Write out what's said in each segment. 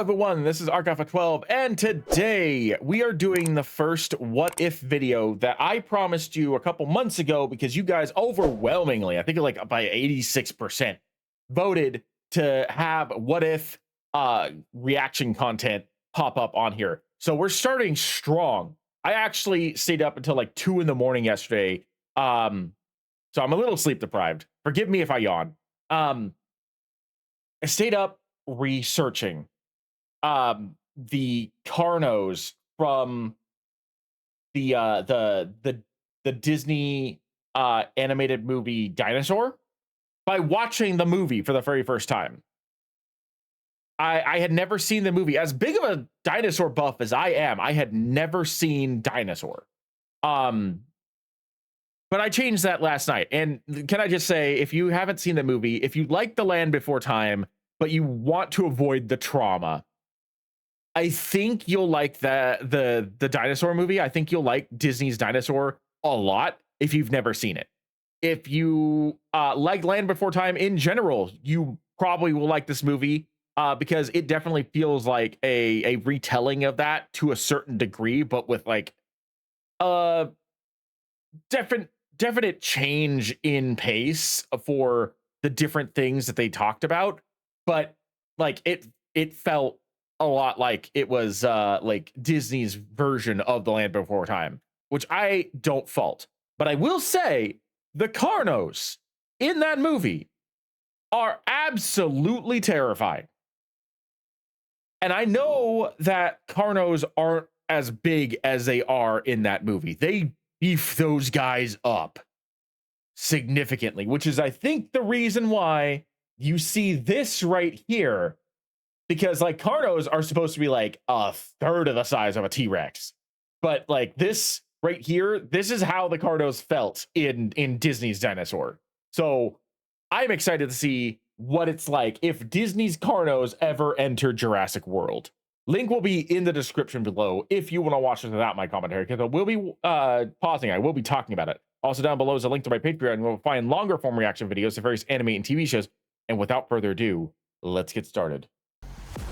everyone, this is ArcAlpha12, and today we are doing the first what if video that I promised you a couple months ago because you guys overwhelmingly, I think like by 86%, voted to have what if reaction content pop up on here. So we're starting strong. I actually stayed up until like 2 in the morning yesterday. So I'm a little sleep deprived. Forgive me if I yawn. I stayed up researching the Carnos from the Disney animated movie Dinosaur by watching the movie for the very first time. I had never seen the movie. As big of a dinosaur buff as I am, I had never seen Dinosaur. But I changed that last night. And can I just say, if you haven't seen the movie, if you like The Land Before Time, but you want to avoid the trauma, I think you'll like the Dinosaur movie. I think you'll like Disney's Dinosaur a lot if you've never seen it. If you like Land Before Time in general, you probably will like this movie because it definitely feels like a retelling of that to a certain degree, but with like definite change in pace for the different things that they talked about. But like it felt a lot like it was like Disney's version of The Land Before Time, which I don't fault. But I will say the Carnos in that movie are absolutely terrifying. And I know that Carnos aren't as big as they are in that movie. They beef those guys up significantly, which is, I think, the reason why you see this right here, because like Carnos are supposed to be like a third of the size of a T-Rex, but like this right here, this is how the Carnos felt in Disney's Dinosaur. So I'm excited to see what it's like if Disney's Carnos ever enter Jurassic World. Link will be in the description below if you want to watch it without my commentary, because I will be pausing. I will be talking about it. Also down below is a link to my Patreon, and we'll find longer form reaction videos to various anime and TV shows. And without further ado, let's get started.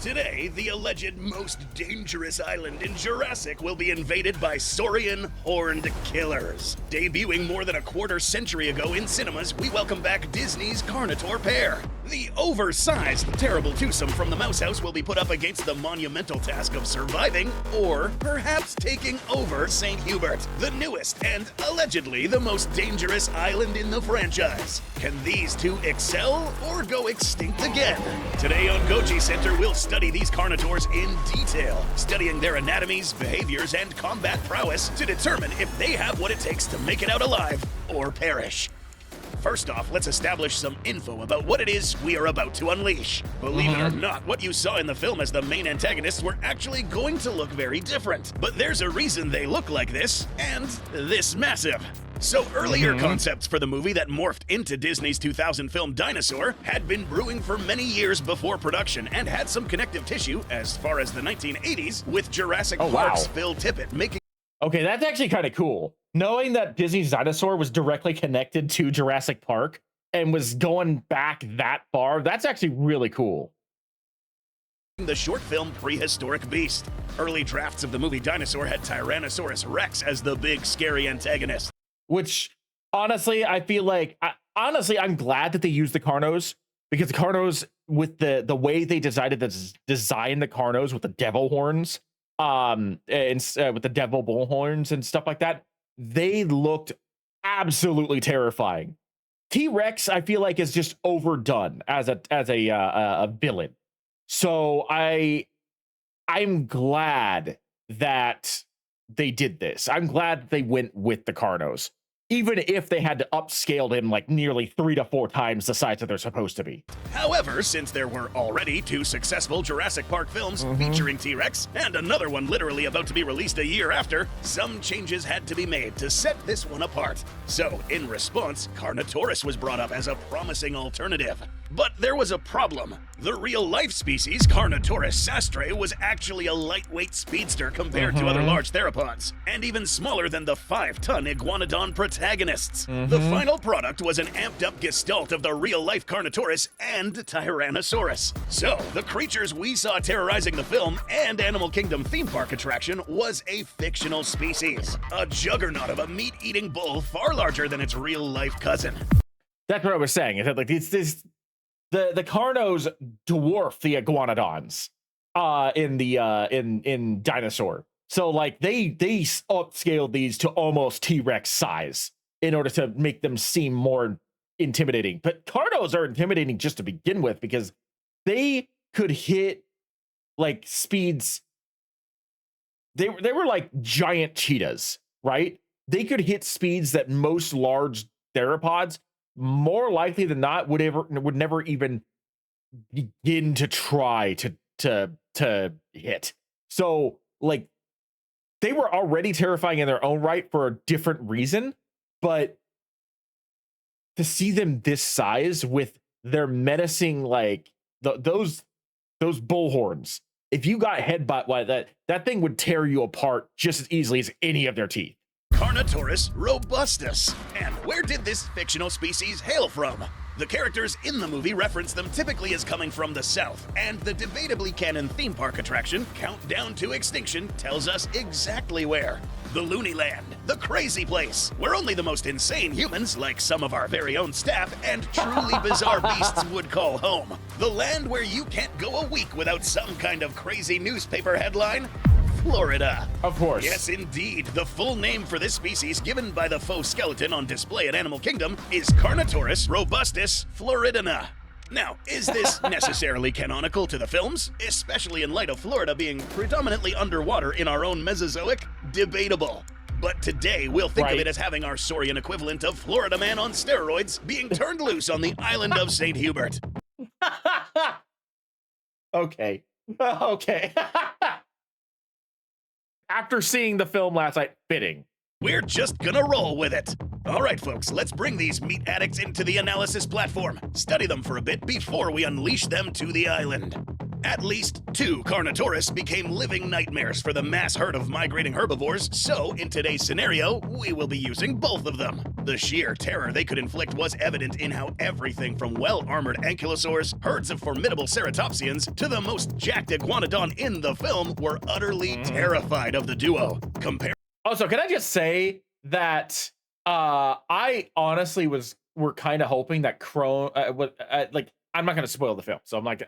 Today, the alleged most dangerous island in Jurassic will be invaded by saurian horned killers. Debuting more than a quarter century ago in cinemas, we welcome back Disney's Carnotaur pair. The oversized, terrible twosome from the Mouse House will be put up against the monumental task of surviving, or perhaps taking over St. Hubert, the newest and allegedly the most dangerous island in the franchise. Can these two excel or go extinct again? Today on Goji Center, we'll study these Carnotaurs in detail, studying their anatomies, behaviors, and combat prowess to determine if they have what it takes to make it out alive or perish. First off, let's establish some info about what it is we are about to unleash. Believe it or not, what you saw in the film as the main antagonists were actually going to look very different. But there's a reason they look like this, and this massive. So earlier concepts for the movie that morphed into Disney's 2000 film Dinosaur had been brewing for many years before production and had some connective tissue as far as the 1980s with Jurassic Park's Phil Tippett making. Okay, that's actually kind of cool. Knowing that Disney's Dinosaur was directly connected to Jurassic Park and was going back that far, that's actually really cool. The short film Prehistoric Beast. Early drafts of the movie Dinosaur had Tyrannosaurus Rex as the big scary antagonist. Which, honestly, I feel like, I'm glad that they used the Carnos, because the Carnos, with the way they decided to design the Carnos with the devil horns, and with the devil bull horns and stuff like that, they looked absolutely terrifying. T-Rex, I feel like, is just overdone as a villain. So I'm glad that they did this. I'm glad they went with the Carnos, even if they had to upscale them like nearly 3 to 4 times the size that they're supposed to be. However, since there were already 2 successful Jurassic Park films featuring T-Rex, and another one literally about to be released a year after, some changes had to be made to set this one apart. So, in response, Carnotaurus was brought up as a promising alternative. But there was a problem. The real-life species, Carnotaurus sastre, was actually a lightweight speedster compared to other large theropods, and even smaller than the 5-ton Iguanodon protector. antagonists. The final product was an amped-up gestalt of the real-life Carnotaurs and Tyrannosaurus. So, the creatures we saw terrorizing the film and Animal Kingdom theme park attraction was a fictional species. A juggernaut of a meat-eating bull far larger than its real-life cousin. That's what I was saying. Is that like the Carnos dwarf the iguanodons in Dinosaur. So like they upscaled these to almost T-Rex size in order to make them seem more intimidating. But Carnos are intimidating just to begin with because they could hit like speeds. They were like giant cheetahs, right? They could hit speeds that most large theropods, more likely than not, would never even begin to try to hit. So like they were already terrifying in their own right for a different reason, but to see them this size with their menacing like those bull horns, if you got headbutt by that thing would tear you apart just as easily as any of their teeth. Carnotaurus robustus. And where did this fictional species hail from? The characters in the movie reference them typically as coming from the south, and the debatably canon theme park attraction, Countdown to Extinction, tells us exactly where. The Looney Land, the crazy place, where only the most insane humans, like some of our very own staff, and truly bizarre beasts would call home. The land where you can't go a week without some kind of crazy newspaper headline. Florida. Of course. Yes, indeed. The full name for this species given by the faux skeleton on display at Animal Kingdom is Carnotaurus robustus floridana. Now, is this necessarily canonical to the films, especially in light of Florida being predominantly underwater in our own Mesozoic? Debatable. But today, we'll think of it as having our Saurian equivalent of Florida Man on steroids being turned loose on the island of St. Hubert. Okay. Okay. After seeing the film last night, fitting. We're just gonna roll with it. All right, folks, let's bring these meat addicts into the analysis platform. Study them for a bit before we unleash them to the island. At least 2 Carnotaurus became living nightmares for the mass herd of migrating herbivores, so in today's scenario, we will be using both of them. The sheer terror they could inflict was evident in how everything from well-armored ankylosaurs, herds of formidable ceratopsians, to the most jacked iguanodon in the film were utterly terrified of the duo. Also, can I just say that I honestly were kind of hoping that like I'm not going to spoil the film, so I'm like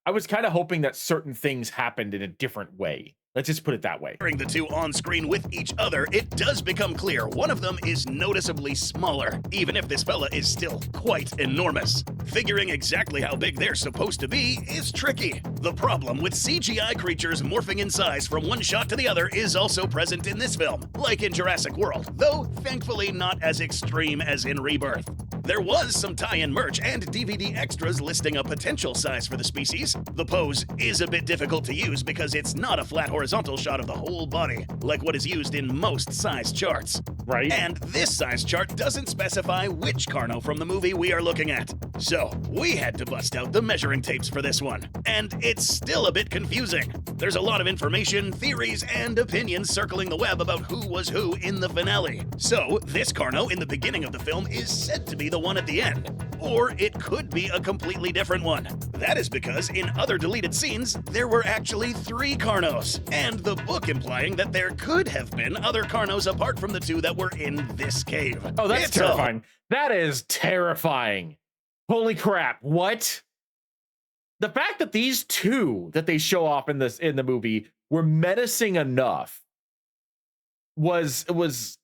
I was kind of hoping that certain things happened in a different way. Let's just put it that way. Comparing the two on screen with each other, it does become clear one of them is noticeably smaller, even if this fella is still quite enormous. Figuring exactly how big they're supposed to be is tricky. The problem with CGI creatures morphing in size from one shot to the other is also present in this film, like in Jurassic World, though thankfully not as extreme as in Rebirth. There was some tie-in merch and DVD extras listing a potential size for the species. The pose is a bit difficult to use because it's not a flat horizontal shot of the whole body, like what is used in most size charts. Right. And this size chart doesn't specify which Carno from the movie we are looking at. So, we had to bust out the measuring tapes for this one. And it's still a bit confusing. There's a lot of information, theories, and opinions circling the web about who was who in the finale. So, this Carno in the beginning of the film is said to be the one at the end. Or it could be a completely different one. That is because in other deleted scenes, there were actually 3 Carnos, and the book implying that there could have been other Carnos apart from the 2 that were in this cave. Oh, that's terrifying. That is terrifying. Holy crap, what? The fact that these 2 that they show off in the movie were menacing enough was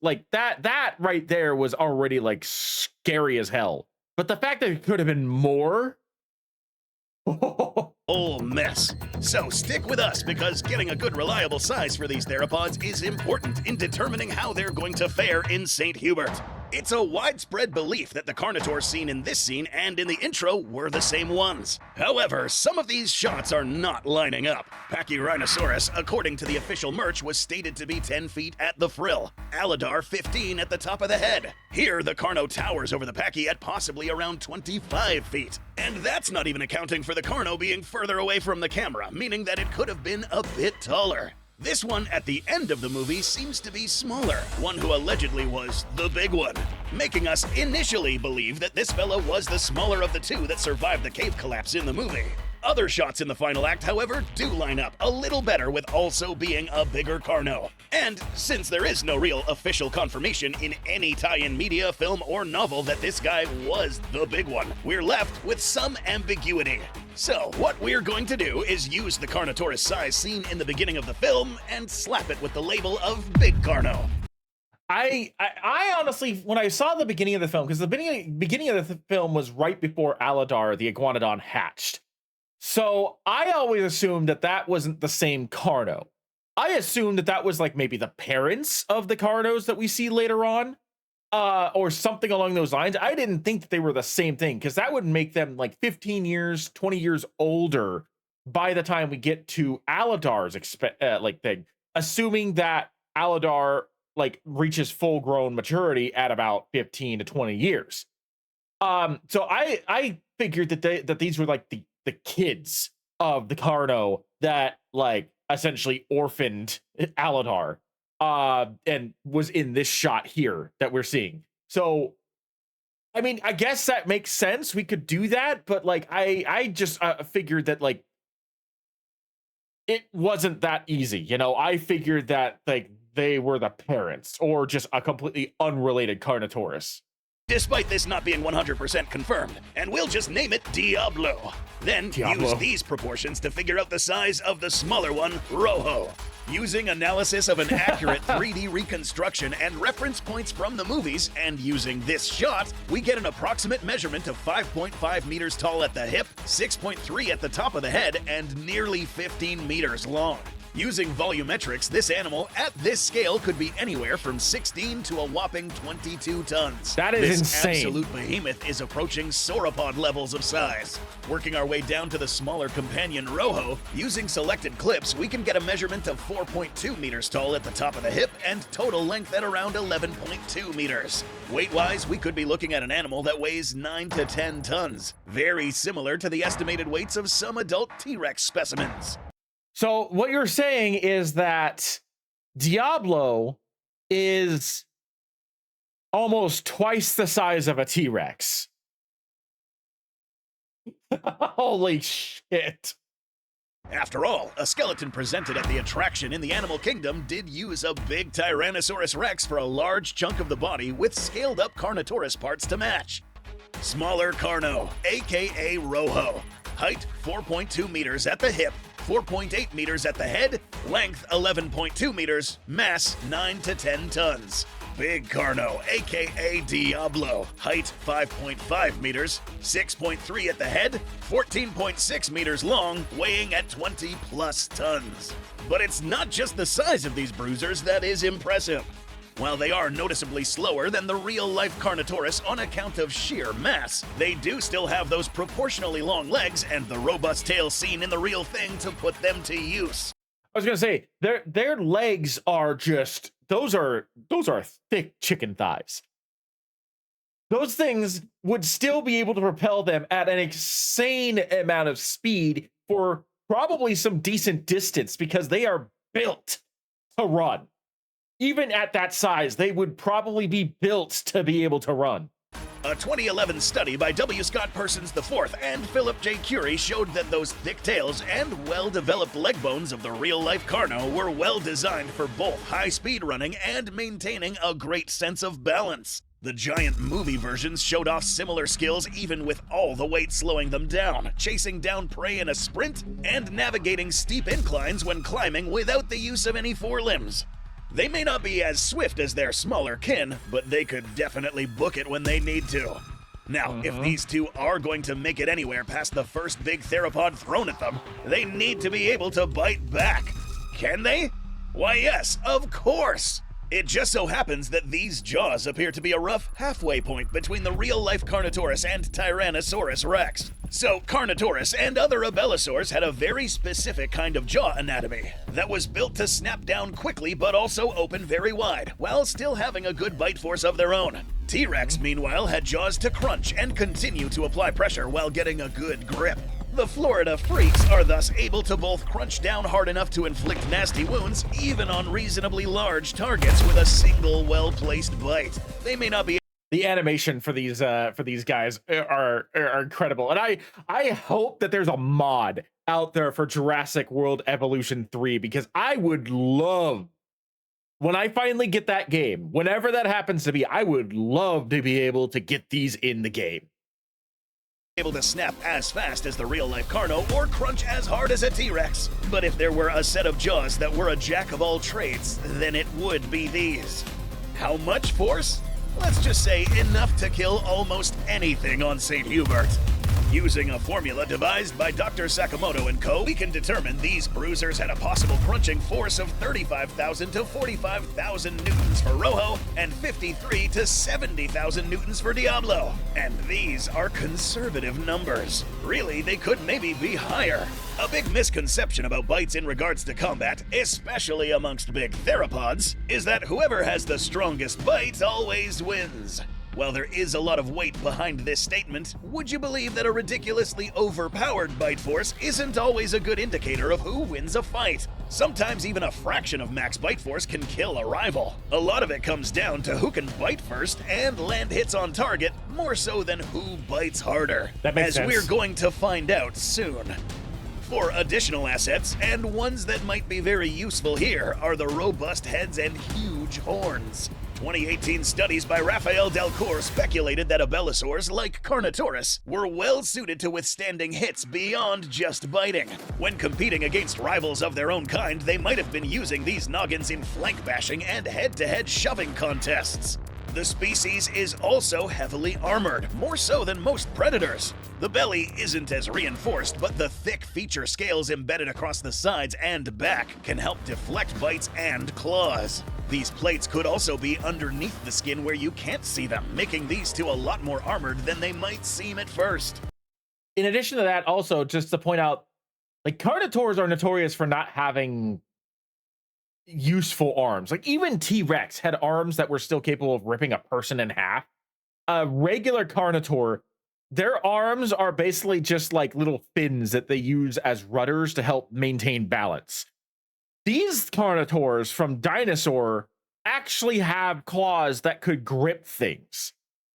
like that right there was already like scary as hell. But the fact that it could have been more. Whole mess. So stick with us because getting a good reliable size for these theropods is important in determining how they're going to fare in St. Hubert. It's a widespread belief that the Carnotaurs seen in this scene and in the intro were the same ones. However, some of these shots are not lining up. Pachyrhinosaurus, according to the official merch, was stated to be 10 feet at the frill. Aladar 15 at the top of the head. Here, the Carno towers over the Pachy at possibly around 25 feet. And that's not even accounting for the Carno being further away from the camera, meaning that it could have been a bit taller. This one at the end of the movie seems to be smaller, one who allegedly was the big one, making us initially believe that this fella was the smaller of the two that survived the cave collapse in the movie. Other shots in the final act, however, do line up a little better with also being a bigger Carno. And since there is no real official confirmation in any tie-in media, film, or novel that this guy was the big one, we're left with some ambiguity. So, what we're going to do is use the Carnotaurus size seen in the beginning of the film and slap it with the label of Big Carno. I honestly, when I saw the beginning of the film, because the beginning of the film was right before Aladar, the Iguanodon, hatched. So I always assumed that that wasn't the same Carno. I assumed that that was like maybe the parents of the Carnos that we see later on, or something along those lines. I didn't think that they were the same thing, because that would make them like 15 years, 20 years older by the time we get to Aladar's thing, assuming that Aladar like reaches full grown maturity at about 15 to 20 years. So I figured that these were like the kids of the Carno that like essentially orphaned Aladar, and was in this shot here that we're seeing. So, I mean, I guess that makes sense. We could do that, but like, I just figured that like, it wasn't that easy. You know, I figured that like they were the parents or just a completely unrelated Carnotaurus. Despite this not being 100% confirmed, and we'll just name it Diablo. Then use these proportions to figure out the size of the smaller one, Rojo. Using analysis of an accurate 3D reconstruction and reference points from the movies, and using this shot, we get an approximate measurement of 5.5 meters tall at the hip, 6.3 at the top of the head, and nearly 15 meters long. Using volumetrics, this animal at this scale could be anywhere from 16 to a whopping 22 tons. That is insane. This absolute behemoth is approaching sauropod levels of size. Working our way down to the smaller companion Rojo, using selected clips, we can get a measurement of 4.2 meters tall at the top of the hip and total length at around 11.2 meters. Weight-wise, we could be looking at an animal that weighs 9 to 10 tons, very similar to the estimated weights of some adult T-Rex specimens. So what you're saying is that Diablo is almost twice the size of a T-Rex. Holy shit. After all, a skeleton presented at the attraction in the animal kingdom did use a big Tyrannosaurus Rex for a large chunk of the body with scaled up Carnotaurus parts to match. Smaller Carno, aka Rojo. Height 4.2 meters at the hip, 4.8 meters at the head, length 11.2 meters, mass 9 to 10 tons. Big Carno, aka Diablo, height 5.5 meters, 6.3 at the head, 14.6 meters long, weighing at 20 plus tons. But it's not just the size of these bruisers that is impressive. While they are noticeably slower than the real-life Carnotaurus on account of sheer mass, they do still have those proportionally long legs and the robust tail seen in the real thing to put them to use. I was gonna say their legs are just those are thick chicken thighs. Those things would still be able to propel them at an insane amount of speed for probably some decent distance because they are built to run. Even at that size, they would probably be built to be able to run. A 2011 study by W. Scott Persons IV and Philip J. Curie showed that those thick tails and well-developed leg bones of the real-life Carno were well-designed for both high-speed running and maintaining a great sense of balance. The giant movie versions showed off similar skills even with all the weight slowing them down, chasing down prey in a sprint, and navigating steep inclines when climbing without the use of any forelimbs. They may not be as swift as their smaller kin, but they could definitely book it when they need to. Now, if these two are going to make it anywhere past the first big theropod thrown at them, they need to be able to bite back. Can they? Why, yes, of course! It just so happens that these jaws appear to be a rough halfway point between the real-life Carnotaurus and Tyrannosaurus Rex. So, Carnotaurus and other abelisaurs had a very specific kind of jaw anatomy that was built to snap down quickly but also open very wide, while still having a good bite force of their own. T-Rex, meanwhile, had jaws to crunch and continue to apply pressure while getting a good grip. The Florida freaks are thus able to both crunch down hard enough to inflict nasty wounds, even on reasonably large targets with a single well-placed bite. They may not be. The animation for these guys are incredible, and I hope that there's a mod out there for Jurassic World Evolution 3, because I would love, when I finally get that game, whenever that happens to be, I would love to be able to get these in the game. Able to snap as fast as the real-life Carno or crunch as hard as a T-Rex. But if there were a set of jaws that were a jack of all trades, then it would be these. How much force? Let's just say enough to kill almost anything on St. Hubert. Using a formula devised by Dr. Sakamoto and co., we can determine these bruisers had a possible crunching force of 35,000 to 45,000 newtons for Rojo and 53 to 70,000 newtons for Diablo. And these are conservative numbers. Really, they could maybe be higher. A big misconception about bites in regards to combat, especially amongst big theropods, is that whoever has the strongest bite always wins. While there is a lot of weight behind this statement, would you believe that a ridiculously overpowered bite force isn't always a good indicator of who wins a fight? Sometimes even a fraction of max bite force can kill a rival. A lot of it comes down to who can bite first and land hits on target, more so than who bites harder. That makes sense. As we're going to find out soon. For additional assets, and ones that might be very useful here, are the robust heads and huge horns. 2018 studies by Raphael Delcourt speculated that abelisaurs, like Carnotaurs, were well suited to withstanding hits beyond just biting. When competing against rivals of their own kind, they might have been using these noggins in flank bashing and head-to-head shoving contests. The species is also heavily armored, more so than most predators. The belly isn't as reinforced, but the thick feature scales embedded across the sides and back can help deflect bites and claws. These plates could also be underneath the skin where you can't see them, making these two a lot more armored than they might seem at first. In addition to that, also, just to point out, like, Carnotaurs are notorious for not having useful arms. Like, even T-Rex had arms that were still capable of ripping a person in half. A regular Carnotaur, their arms are basically just like little fins that they use as rudders to help maintain balance. These Carnotaurs from Dinosaur actually have claws that could grip things.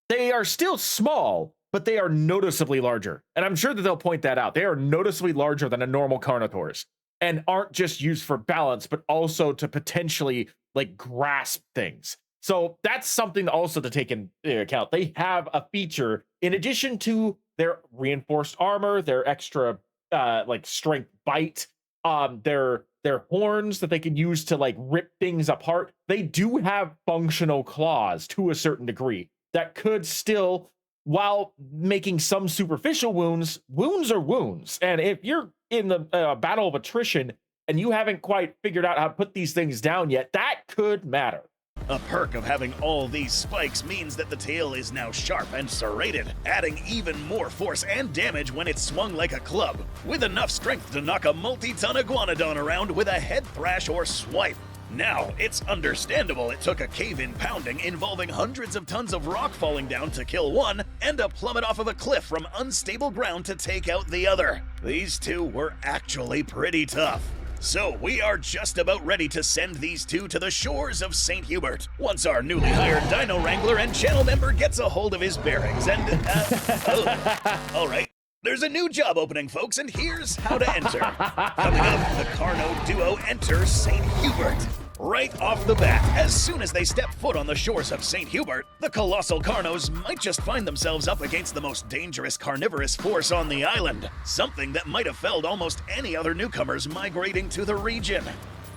They are still small, but they are noticeably larger. And I'm sure that they'll point that out. They are noticeably larger than a normal Carnotaurs, and aren't just used for balance, but also to potentially, like, grasp things. So that's something also to take into account. They have a feature, in addition to their reinforced armor, their extra like strength bite, their horns that they can use to, like, rip things apart. They do have functional claws to a certain degree that could still, while making some superficial wounds, wounds are wounds. And if you're in the battle of attrition and you haven't quite figured out how to put these things down yet, that could matter. A perk of having all these spikes means that the tail is now sharp and serrated, adding even more force and damage when it's swung like a club, with enough strength to knock a multi-ton iguanodon around with a head thrash or swipe. Now, it's understandable it took a cave-in pounding involving hundreds of tons of rock falling down to kill one, and a plummet off of a cliff from unstable ground to take out the other. These two were actually pretty tough. So we are just about ready to send these two to the shores of St. Hubert, once our newly hired Dino Wrangler and channel member gets a hold of his bearings and, all right. There's a new job opening, folks, and here's how to enter. Coming up, the Carno duo enter St. Hubert. Right off the bat, as soon as they step foot on the shores of St. Hubert, the colossal Carnos might just find themselves up against the most dangerous carnivorous force on the island, something that might have felled almost any other newcomers migrating to the region.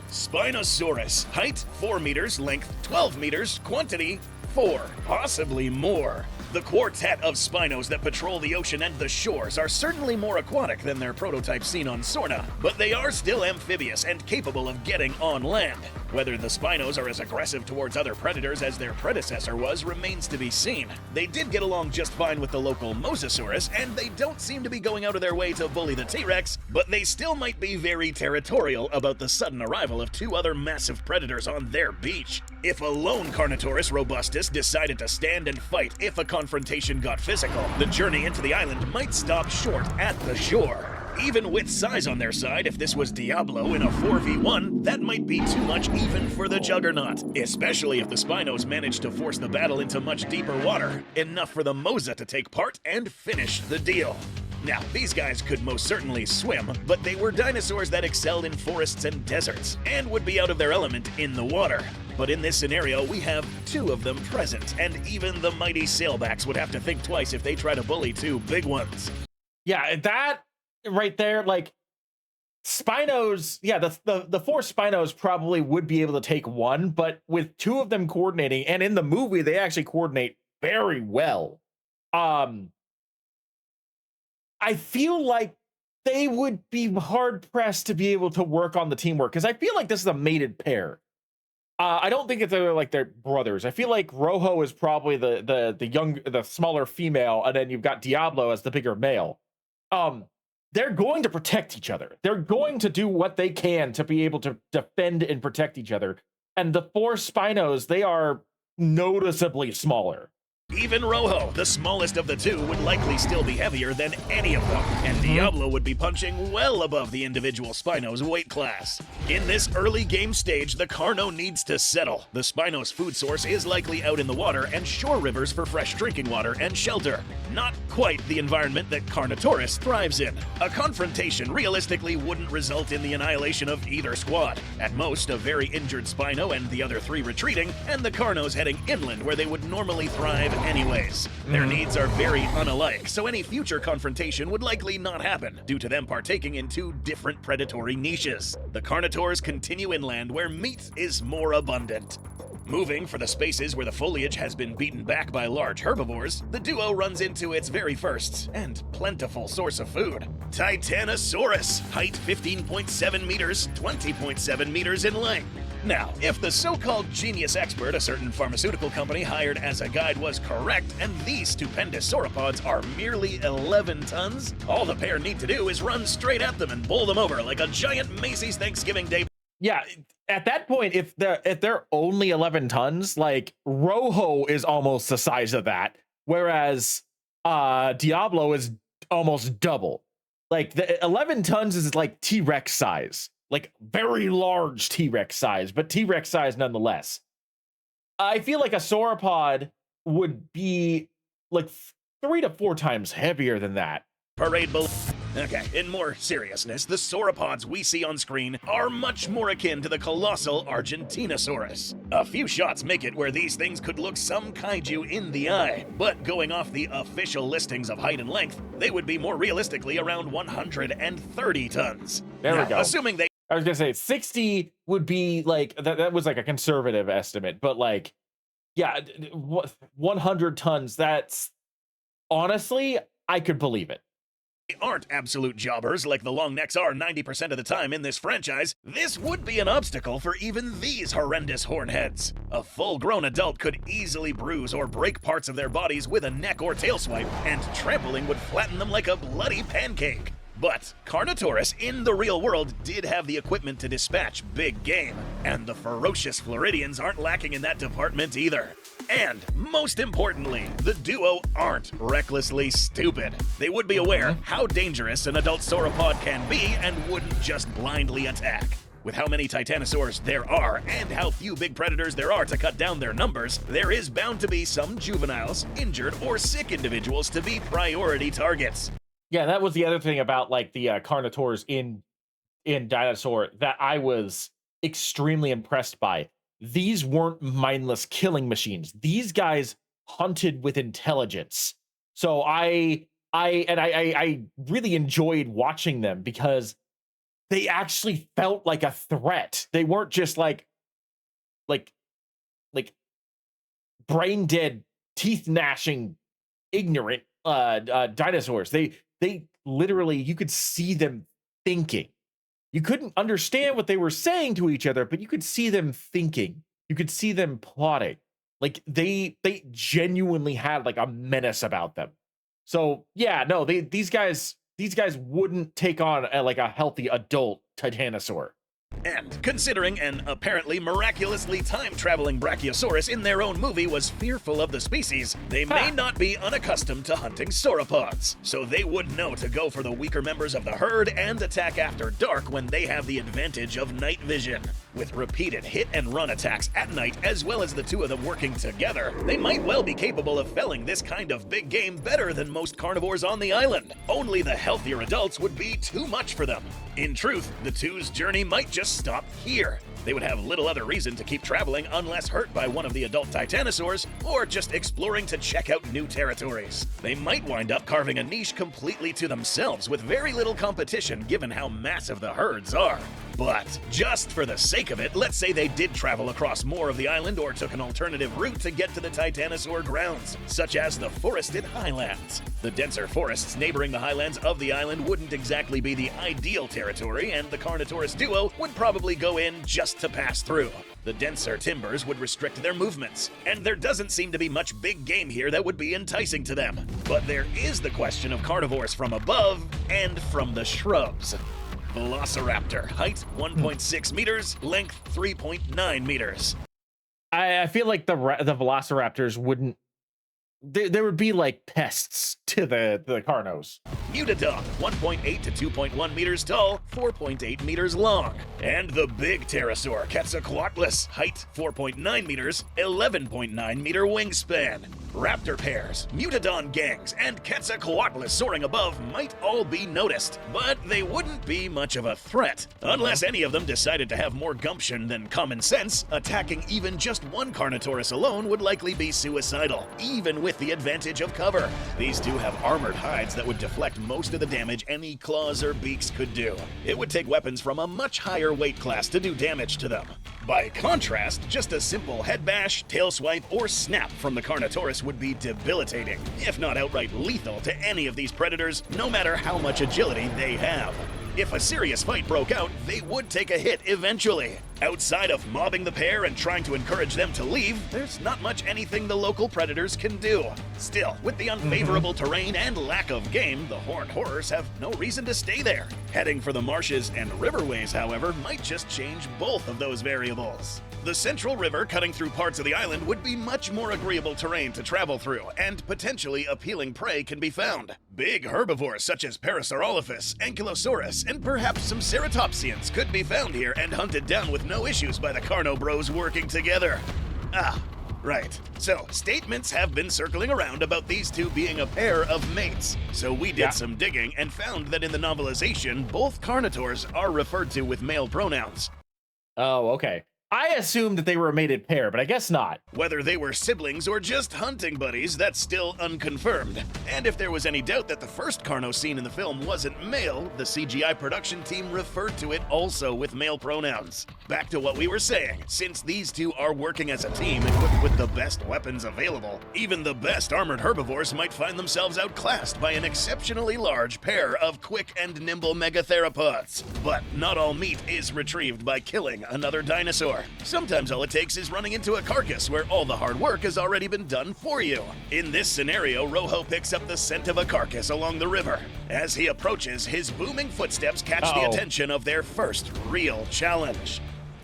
Spinosaurus, height 4 meters, length 12 meters, quantity 4, possibly more. The quartet of Spinos that patrol the ocean and the shores are certainly more aquatic than their prototype seen on Sorna, but they are still amphibious and capable of getting on land. Whether the Spinos are as aggressive towards other predators as their predecessor was remains to be seen. They did get along just fine with the local Mosasaurus, and they don't seem to be going out of their way to bully the T-Rex, but they still might be very territorial about the sudden arrival of two other massive predators on their beach. If a lone Carnotaurus robustus decided to stand and fight if a confrontation got physical, the journey into the island might stop short at the shore. Even with size on their side, if this was Diablo in a 4v1, that might be too much even for the Juggernaut, especially if the Spinos managed to force the battle into much deeper water, enough for the Moza to take part and finish the deal. Now, these guys could most certainly swim, but they were dinosaurs that excelled in forests and deserts, and would be out of their element in the water. But in this scenario, we have two of them present, and even the mighty sailbacks would have to think twice if they try to bully two big ones. Yeah, that right there, like Spinos, yeah, the four Spinos probably would be able to take one, but with two of them coordinating, and in the movie they actually coordinate very well. I feel like they would be hard pressed to be able to work on the teamwork, because I feel like this is a mated pair. I don't think it's like they're brothers. I feel like Rojo is probably the smaller female, and then you've got Diablo as the bigger male. They're going to protect each other. They're going to do what they can to be able to defend and protect each other. And the four Spinos, they are noticeably smaller. Even Rojo, the smallest of the two, would likely still be heavier than any of them, and Diablo would be punching well above the individual Spino's weight class. In this early game stage, the Carno needs to settle. The Spino's food source is likely out in the water and shore rivers for fresh drinking water and shelter. Not quite the environment that Carnotaurs thrives in. A confrontation realistically wouldn't result in the annihilation of either squad. At most, a very injured Spino and the other three retreating, and the Carnos heading inland where they would normally thrive anyways. Their needs are very unalike, so any future confrontation would likely not happen, due to them partaking in two different predatory niches. The Carnotaurs continue inland where meat is more abundant. Moving for the spaces where the foliage has been beaten back by large herbivores, the duo runs into its very first and plentiful source of food. Titanosaurus, height 15.7 meters, 20.7 meters in length. Now, if the so-called genius expert a certain pharmaceutical company hired as a guide was correct, and these stupendous sauropods are merely 11 tons, all the pair need to do is run straight at them and bowl them over like a giant Macy's Thanksgiving Day. Yeah, at that point, if they're only 11 tons, like Rojo is almost the size of that, whereas Diablo is almost double. Like the 11 tons is like T-Rex size. Like very large T-Rex size, but T-Rex size nonetheless. I feel like a sauropod would be like 3 to 4 times heavier than that. Parade below. Okay, in more seriousness, the sauropods we see on screen are much more akin to the colossal Argentinosaurus. A few shots make it where these things could look some kaiju in the eye, but going off the official listings of height and length, they would be more realistically around 130 tons. There we go. Assuming they I was gonna say 60 would be like that was like a conservative estimate, but like, yeah, 100 tons. That's honestly, I could believe it. aren't absolute jobbers like the long necks are 90% of the time in this franchise, this would be an obstacle for even these horrendous hornheads. A full-grown adult could easily bruise or break parts of their bodies with a neck or tail swipe, and trampling would flatten them like a bloody pancake. But Carnotaurs in the real world did have the equipment to dispatch big game, and the ferocious Floridians aren't lacking in that department either. And, most importantly, the duo aren't recklessly stupid. They would be aware how dangerous an adult sauropod can be and wouldn't just blindly attack. With how many titanosaurs there are and how few big predators there are to cut down their numbers, there is bound to be some juveniles, injured, or sick individuals to be priority targets. Yeah, that was the other thing about like the Carnotaurs in Dinosaur that I was extremely impressed by. These weren't mindless killing machines. These guys hunted with intelligence. So I really enjoyed watching them because they actually felt like a threat. They weren't just like brain dead, teeth gnashing, ignorant dinosaurs. They literally, you could see them thinking. You couldn't understand what they were saying to each other, but you could see them thinking. You could see them plotting. Like they genuinely had like a menace about them. So yeah, no, these guys wouldn't take on like a healthy adult titanosaur. And considering an apparently miraculously time-traveling Brachiosaurus in their own movie was fearful of the species, they may not be unaccustomed to hunting sauropods, so they would know to go for the weaker members of the herd and attack after dark when they have the advantage of night vision. With repeated hit-and-run attacks at night, as well as the two of them working together, they might well be capable of felling this kind of big game better than most carnivores on the island. Only the healthier adults would be too much for them. In truth, the two's journey might just stop here. They would have little other reason to keep traveling unless hurt by one of the adult titanosaurs, or just exploring to check out new territories. They might wind up carving a niche completely to themselves with very little competition given how massive the herds are. But just for the sake of it, let's say they did travel across more of the island or took an alternative route to get to the titanosaur grounds, such as the forested highlands. The denser forests neighboring the highlands of the island wouldn't exactly be the ideal territory, and the Carnotaurus duo would probably go in just to pass through. The denser timbers would restrict their movements, and there doesn't seem to be much big game here that would be enticing to them. But there is the question of carnivores from above and from the shrubs. Velociraptor, height 1.6 meters, length 3.9 meters. I feel like the velociraptors wouldn't. There would be like pests to the Carnos. Mutadon, 1.8 to 2.1 meters tall, 4.8 meters long. And the big pterosaur, Quetzalcoatlus, height 4.9 meters, 11.9 meter wingspan. Raptor pairs, Mutadon gangs, and Quetzalcoatlus soaring above might all be noticed, but they wouldn't be much of a threat. Unless any of them decided to have more gumption than common sense, attacking even just one Carnotaurus alone would likely be suicidal, even with the advantage of cover. These two have armored hides that would deflect most of the damage any claws or beaks could do. It would take weapons from a much higher weight class to do damage to them. By contrast, just a simple head bash, tail swipe, or snap from the Carnotaurus would be debilitating, if not outright lethal to any of these predators, no matter how much agility they have. If a serious fight broke out, they would take a hit eventually. Outside of mobbing the pair and trying to encourage them to leave, there's not much anything the local predators can do. Still, with the unfavorable terrain and lack of game, the horned horrors have no reason to stay there. Heading for the marshes and riverways, however, might just change both of those variables. The Central River cutting through parts of the island would be much more agreeable terrain to travel through, and potentially appealing prey can be found. Big herbivores such as Parasaurolophus, Ankylosaurus, and perhaps some ceratopsians could be found here and hunted down with no issues by the Carno Bros working together. Right. So, statements have been circling around about these two being a pair of mates. So we did some digging and found that in the novelization, both Carnotaurs are referred to with male pronouns. Oh, okay. I assumed that they were a mated pair, but I guess not. Whether they were siblings or just hunting buddies, that's still unconfirmed. And if there was any doubt that the first Carno seen in the film wasn't male, the CGI production team referred to it also with male pronouns. Back to what we were saying, since these two are working as a team equipped with the best weapons available, even the best armored herbivores might find themselves outclassed by an exceptionally large pair of quick and nimble megatheropods. But not all meat is retrieved by killing another dinosaur. Sometimes all it takes is running into a carcass where all the hard work has already been done for you. In this scenario, Rojo picks up the scent of a carcass along the river. As he approaches, his booming footsteps catch the attention of their first real challenge.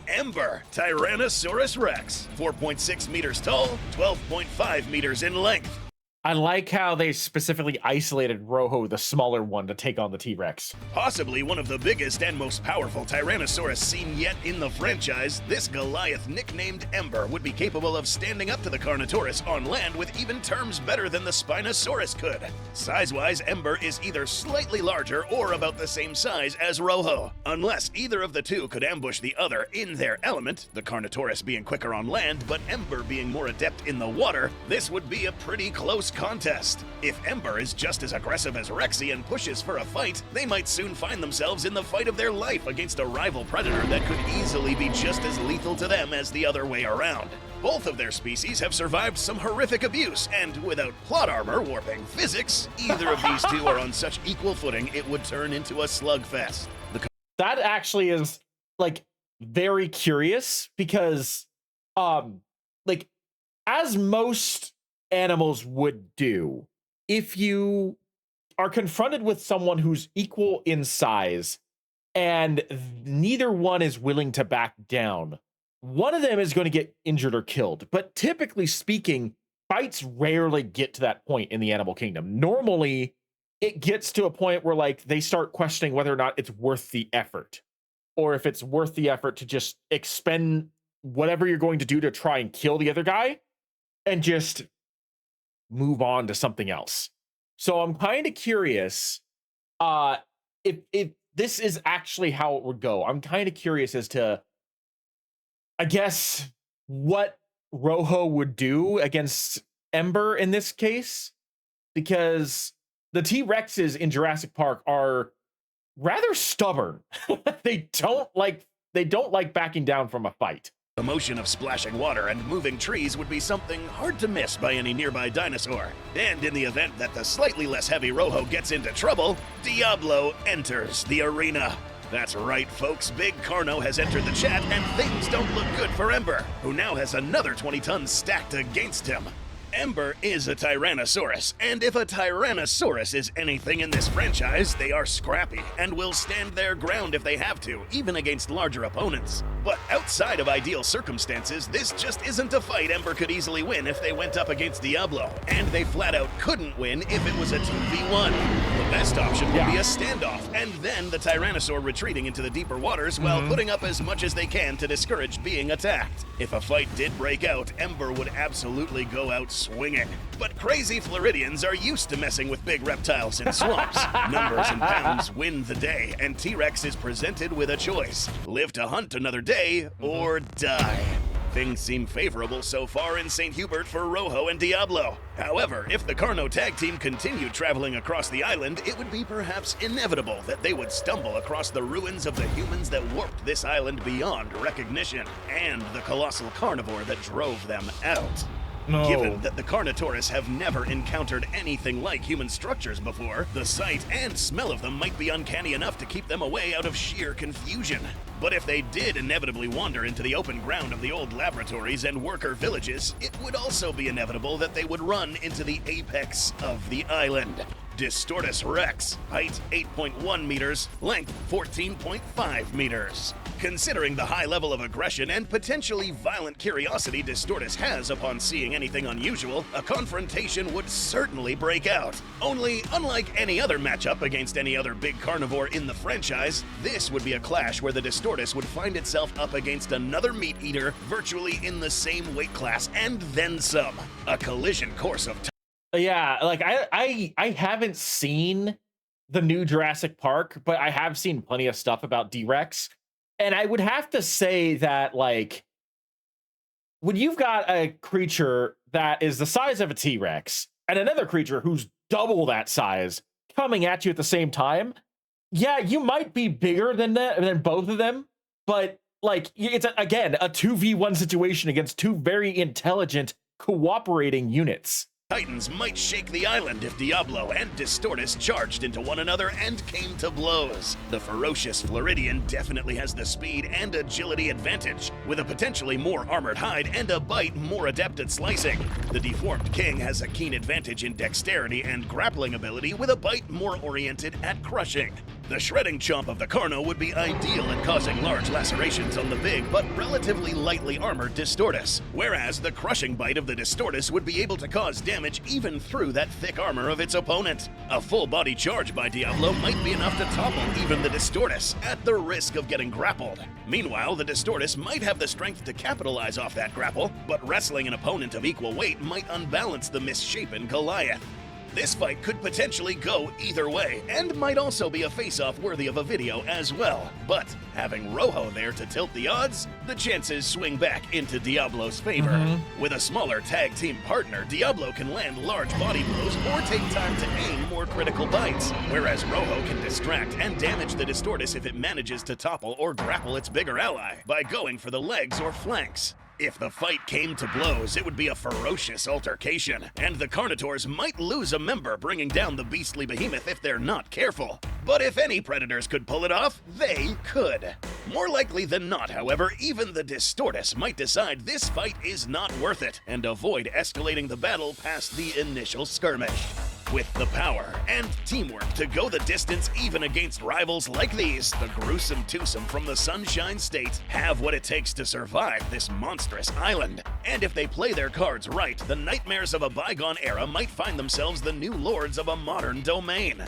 Ember, Tyrannosaurus Rex, 4.6 meters tall, 12.5 meters in length. I like how they specifically isolated Rojo, the smaller one, to take on the T-Rex. Possibly one of the biggest and most powerful Tyrannosaurus seen yet in the franchise, this Goliath nicknamed Ember would be capable of standing up to the Carnotaurus on land with even terms better than the Spinosaurus could. Size-wise, Ember is either slightly larger or about the same size as Rojo. Unless either of the two could ambush the other in their element, the Carnotaurus being quicker on land but Ember being more adept in the water, this would be a pretty close contest. If Ember is just as aggressive as Rexy and pushes for a fight, they might soon find themselves in the fight of their life against a rival predator that could easily be just as lethal to them as the other way around. Both of their species have survived some horrific abuse, and without plot armor warping physics, either of these two are on such equal footing it would turn into a slugfest. That actually is, like, very curious because, like, as most animals would do, if you are confronted with someone who's equal in size and neither one is willing to back down. One of them is going to get injured or killed, but typically speaking, fights rarely get to that point in the animal kingdom. Normally, it gets to a point where like they start questioning whether or not it's worth the effort, or if it's worth the effort to just expend whatever you're going to do to try and kill the other guy and just move on to something else. So I'm kind of curious if this is actually how it would go. I'm kind of curious as to, I guess, what Rojo would do against Ember in this case, because the T-Rexes in Jurassic Park are rather stubborn. they don't like backing down from a fight. The motion of splashing water and moving trees would be something hard to miss by any nearby dinosaur. And in the event that the slightly less heavy Rojo gets into trouble, Diablo enters the arena. That's right, folks. Big Carno has entered the chat, and things don't look good for Ember, who now has another 20 tons stacked against him. Ember is a Tyrannosaurus, and if a Tyrannosaurus is anything in this franchise, they are scrappy and will stand their ground if they have to, even against larger opponents. But outside of ideal circumstances, this just isn't a fight Ember could easily win if they went up against Diablo, and they flat out couldn't win if it was a 2v1. The best option would be a standoff, and then the Tyrannosaur retreating into the deeper waters while putting up as much as they can to discourage being attacked. If a fight did break out, Ember would absolutely go out swinging. But crazy Floridians are used to messing with big reptiles in swamps. Numbers and pounds win the day, and T-Rex is presented with a choice: live to hunt another day or die. Things seem favorable so far in St. Hubert for Rojo and Diablo. However, if the Carno tag team continued traveling across the island, it would be perhaps inevitable that they would stumble across the ruins of the humans that warped this island beyond recognition, and the colossal carnivore that drove them out. No. Given that the Carnotaurs have never encountered anything like human structures before, the sight and smell of them might be uncanny enough to keep them away out of sheer confusion. But if they did inevitably wander into the open ground of the old laboratories and worker villages, it would also be inevitable that they would run into the apex of the island. Distortus Rex, height 8.1 meters, length 14.5 meters. Considering the high level of aggression and potentially violent curiosity Distortus has upon seeing anything unusual, a confrontation would certainly break out. Only, unlike any other matchup against any other big carnivore in the franchise, this would be a clash where the Distortus would find itself up against another meat eater virtually in the same weight class and then some. A collision course of Yeah, like I haven't seen the new Jurassic Park, but I have seen plenty of stuff about D-Rex. And I would have to say that, like, when you've got a creature that is the size of a T-Rex and another creature who's double that size coming at you at the same time, yeah, you might be bigger than both of them, but like it's again a 2v1 situation against two very intelligent cooperating units. Titans might shake the island if Diablo and Distortus charged into one another and came to blows. The ferocious Floridian definitely has the speed and agility advantage, with a potentially more armored hide and a bite more adept at slicing. The deformed king has a keen advantage in dexterity and grappling ability, with a bite more oriented at crushing. The shredding chomp of the Carno would be ideal at causing large lacerations on the big but relatively lightly armored Distortus, whereas the crushing bite of the Distortus would be able to cause damage even through that thick armor of its opponent. A full body charge by Diablo might be enough to topple even the Distortus, at the risk of getting grappled. Meanwhile, the Distortus might have the strength to capitalize off that grapple, but wrestling an opponent of equal weight might unbalance the misshapen Goliath. This fight could potentially go either way, and might also be a face-off worthy of a video as well. But having Rojo there to tilt the odds, the chances swing back into Diablo's favor. With a smaller tag team partner, Diablo can land large body blows or take time to aim more critical bites, whereas Rojo can distract and damage the Distortus if it manages to topple or grapple its bigger ally by going for the legs or flanks. If the fight came to blows, it would be a ferocious altercation, and the Carnotaurs might lose a member, bringing down the beastly behemoth if they're not careful. But if any predators could pull it off, they could. More likely than not, however, even the Distortus might decide this fight is not worth it, and avoid escalating the battle past the initial skirmish. With the power and teamwork to go the distance even against rivals like these, the gruesome twosome from the Sunshine State have what it takes to survive this monstrous island. And if they play their cards right, the nightmares of a bygone era might find themselves the new lords of a modern domain.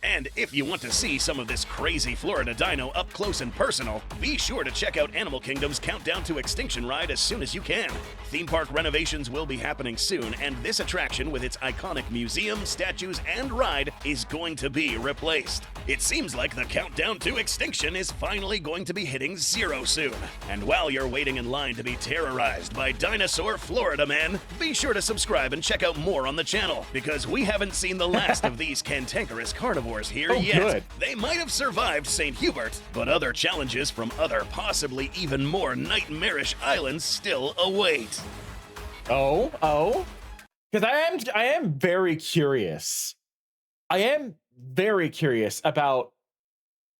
And if you want to see some of this crazy Florida dino up close and personal, be sure to check out Animal Kingdom's Countdown to Extinction ride as soon as you can. Theme park renovations will be happening soon, and this attraction with its iconic museum, statues, and ride is going to be replaced. It seems like the Countdown to Extinction is finally going to be hitting zero soon. And while you're waiting in line to be terrorized by Dinosaur Florida men, be sure to subscribe and check out more on the channel, because we haven't seen the last of these cantankerous carnivores here yet. Good. They might have survived St. Hubert, but other challenges from other possibly even more nightmarish islands still await. Because I am very curious. I am very curious about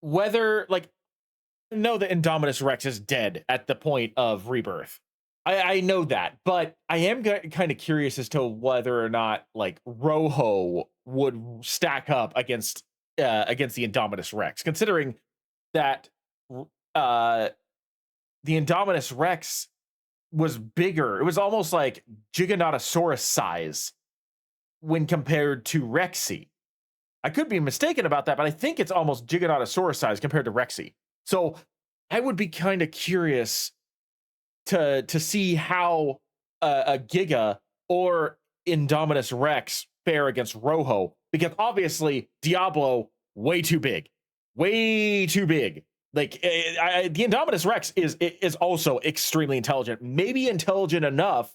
whether, like, I know that Indominus Rex is dead at the point of rebirth. I know that, but I am kind of curious as to whether or not, like, Rojo would stack up against the Indominus Rex, considering that the Indominus Rex was bigger. It was almost like Giganotosaurus size when compared to Rexy. I could be mistaken about that, but I think it's almost Giganotosaurus size compared to Rexy. So I would be kind of curious to see how a Giga or Indominus Rex fare against Rojo, because obviously Diablo way too big. Like the Indominus Rex is also extremely intelligent, maybe intelligent enough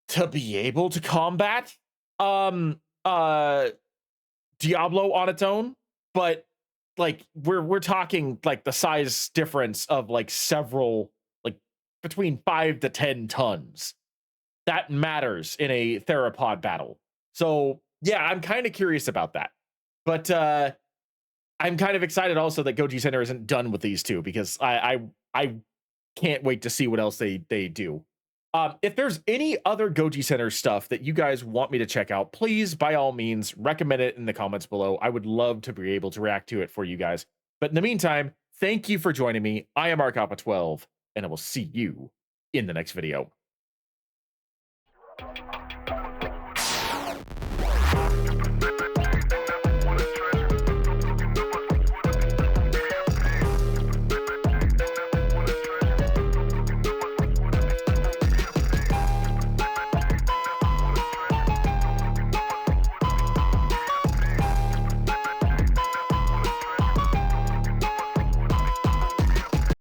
to be able to combat Diablo on its own, but like we're talking like the size difference of like several, like between 5 to 10 tons. That matters in a theropod battle. So yeah, I'm kind of curious about that. But I'm kind of excited also that Goji Center isn't done with these two, because I can't wait to see what else they do. If there's any other Goji Center stuff that you guys want me to check out, please, by all means, recommend it in the comments below. I would love to be able to react to it for you guys. But in the meantime, thank you for joining me. I am ArkAppa12, and I will see you in the next video.